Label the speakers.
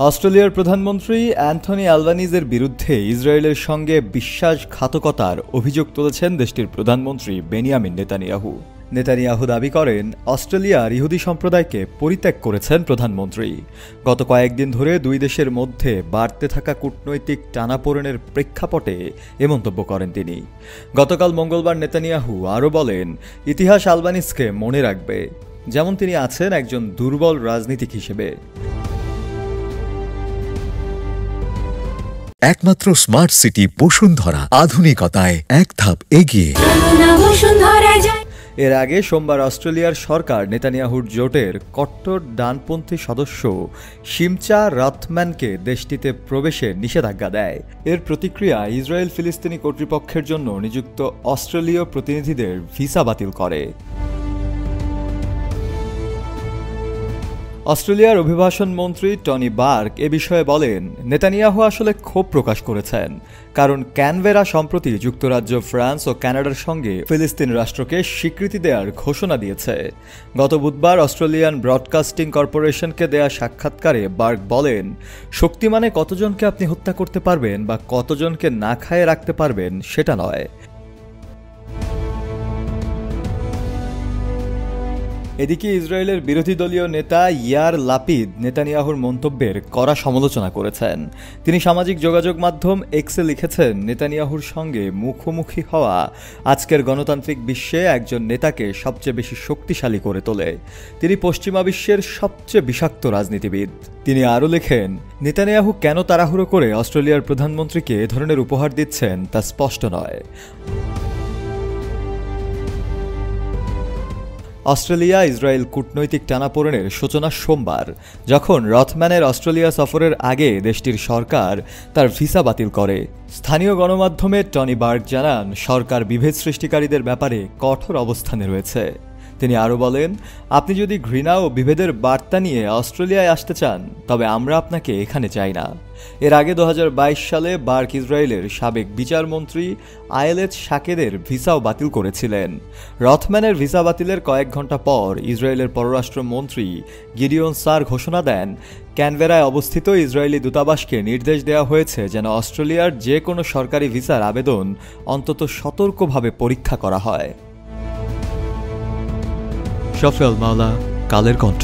Speaker 1: অস্ট্রেলিয়ার প্রধানমন্ত্রী অ্যান্থনি অ্যালবানিজের বিরুদ্ধে ইসরায়েলের সঙ্গে বিশ্বাসঘাতকতার অভিযোগ তুলেছেন দেশটির প্রধানমন্ত্রী বেনিয়ামিন নেতানিয়াহু। নেতানিয়াহু দাবি করেন, অস্ট্রেলিয়ার ইহুদি সম্প্রদায়কে পরিত্যাগ করেছেন প্রধানমন্ত্রী। গত কয়েকদিন ধরে দুই দেশের মধ্যে বাড়তে থাকা কূটনৈতিক টানাপোড়েনের প্রেক্ষাপটে এ মন্তব্য করেন তিনি। গতকাল মঙ্গলবার নেতানিয়াহু আরও বলেন, ইতিহাস অ্যালবানিজকে মনে রাখবে, যেমন তিনি আছেন একজন দুর্বল রাজনীতিক হিসেবে।
Speaker 2: একমাত্র স্মার্ট সিটি বসুন্ধরা, আধুনিকতায় এক ধাপ এগিয়ে।
Speaker 1: এর আগে সোমবার অস্ট্রেলিয়ার সরকার নেতানিয়াহুর জোটের কট্টর ডানপন্থী সদস্য শিমচা রাথম্যানকে দেশটিতে প্রবেশে নিষেধাজ্ঞা দেয়। এর প্রতিক্রিয়া ইসরায়েল ফিলিস্তিনি কর্তৃপক্ষের জন্য নিযুক্ত অস্ট্রেলীয় প্রতিনিধিদের ভিসা বাতিল করে। অস্ট্রেলিয়ার অভিবাসন মন্ত্রী টনি বার্ক এ বিষয়ে বলেন, নেতানিয়াহু আসলে ক্ষোভ প্রকাশ করেছেন, কারণ ক্যানবেরা সম্প্রতি যুক্তরাজ্য, ফ্রান্স ও কানাডার সঙ্গে ফিলিস্তিন রাষ্ট্রকে স্বীকৃতি দেওয়ার ঘোষণা দিয়েছে। গত বুধবার অস্ট্রেলিয়ান ব্রডকাস্টিং কর্পোরেশনকে দেয়া সাক্ষাৎকারে বার্ক বলেন, শক্তি মানে কতজনকে আপনি হত্যা করতে পারবেন বা কতজনকে না খাইয়ে রাখতে পারবেন সেটা নয়। এদিকে ইসরায়েলের বিরোধী দলীয় নেতা ইয়ার লাপিদ নেতানিয়াহুর মন্তব্যের কড়া সমালোচনা করেছেন। তিনি সামাজিক যোগাযোগ মাধ্যম এক্সে লিখেছেন, নেতানিয়াহুর সঙ্গে মুখোমুখি হওয়া আজকের গণতান্ত্রিক বিশ্বে একজন নেতাকে সবচেয়ে বেশি শক্তিশালী করে তোলে। তিনি পশ্চিমা বিশ্বের সবচেয়ে বিষাক্ত রাজনীতিবিদ। তিনি আরও লেখেন, নেতানিয়াহু কেন তাড়াহুড়ো করে অস্ট্রেলিয়ার প্রধানমন্ত্রীকে এ ধরনের উপহার দিচ্ছেন তা স্পষ্ট নয়। অস্ট্রেলিয়া ইসরায়েল কূটনৈতিক টানাপোড়েনের সূচনা সোমবার, যখন রথম্যানের অস্ট্রেলিয়া সফরের আগে দেশটির সরকার তার ভিসা বাতিল করে। স্থানীয় গণমাধ্যমে টনি বার্ক জানান, সরকার বিভেদ সৃষ্টিকারীদের ব্যাপারে কঠোর অবস্থানে রয়েছে। তিনি আরও বলেন, আপনি যদি ঘৃণা ও বিভেদের বার্তা নিয়ে অস্ট্রেলিয়ায় আসতে চান, তবে আমরা আপনাকে এখানে চাই না। এর আগে 2022 সালে বার্ক ইসরায়েলের সাবেক বিচারমন্ত্রী আয়েলেচ শাকেদের ভিসাও বাতিল করেছিলেন। রথম্যানের ভিসা বাতিলের কয়েক ঘন্টা পর ইসরায়েলের পররাষ্ট্রমন্ত্রী গিডিওন সার ঘোষণা দেন, ক্যানবেরায় অবস্থিত ইসরায়েলি দূতাবাসকে নির্দেশ দেওয়া হয়েছে যেন অস্ট্রেলিয়ার যে কোনো সরকারি ভিসার আবেদন অন্তত সতর্কভাবে পরীক্ষা করা হয়। শফিউল মাওলা, কালের কণ্ঠ।